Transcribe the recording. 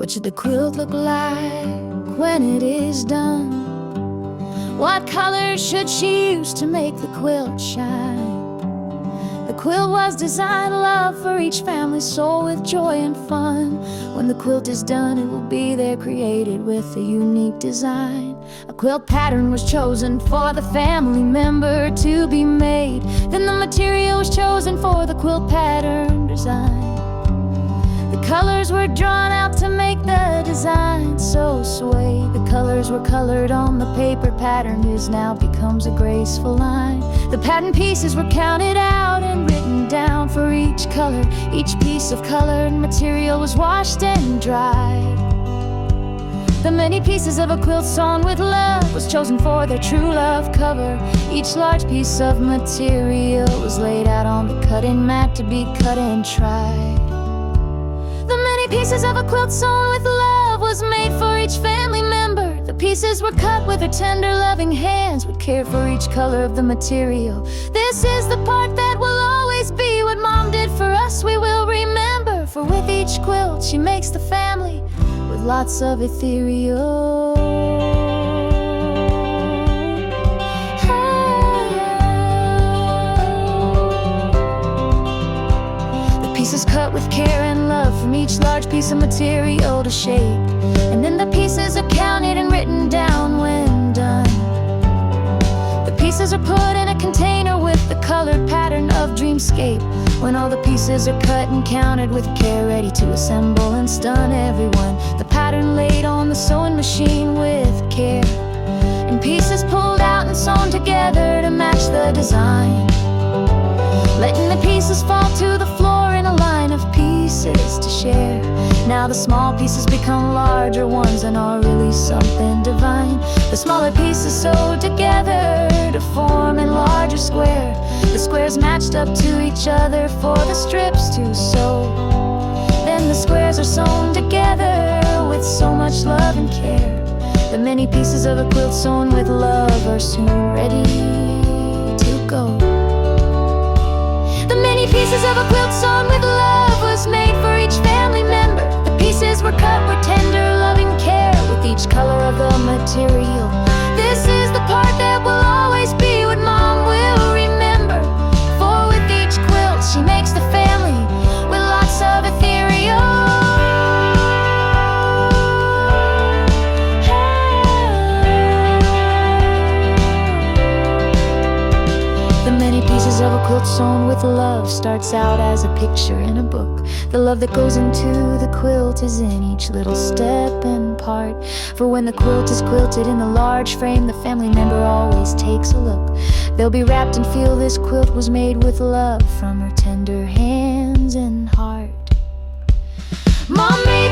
What should the quilt look like when it is done? What colors should she use to make the quilt shine? The quilt was designed, love for each family's soul, with joy and fun. When the quilt is done, it will be there, created with a unique design. A quilt pattern was chosen for the family member to be made. Then the material was chosen for the quilt pattern design. The colors were drawn out to make the design so sway. The colors were colored on the paper. Pattern is now becomes a graceful line. The pattern pieces were counted out and written down for each color. Each piece of colored material was washed and dried. The many pieces of a quilt sewn with love was chosen for their true love cover. Each large piece of material was laid out on the cutting mat to be cut and tried. The many pieces of a quilt sewn with love was made for each family member. The pieces were cut with her tender, loving hands, would care for each color of the material. This is the part that will always be what Mom did for us, we will remember. For with each quilt she makes the family with lots of ethereal. Pieces cut with care and love from each large piece of material to shape. And then the pieces are counted and written down when done. The pieces are put in a container with the colored pattern of dreamscape. When all the pieces are cut and counted with care, ready to assemble and stun everyone. The pattern laid on the sewing machine with care, and pieces pulled out and sewn together to match the design. Letting the pieces fall to the floor in a line of pieces to share. Now the small pieces become larger ones and are really something divine. The smaller pieces sewed together to form a larger square. The squares matched up to each other for the strips to sew. Then the squares are sewn together with so much love and care. The many pieces of a quilt sewn with love are soon ready to go. Pieces of a quilt sewn with love was made for each family member. The pieces were cut with tender, loving care, with each color of the material. This is the part that will always be what Mom will remember. For with each quilt she makes the family with lots of ethereal. Pieces of a quilt sewn with love starts out as a picture in a book. The love that goes into the quilt is in each little step and part. For when the quilt is quilted in the large frame, the family member always takes a look. They'll be wrapped and feel this quilt was made with love from her tender hands and heart. Mom made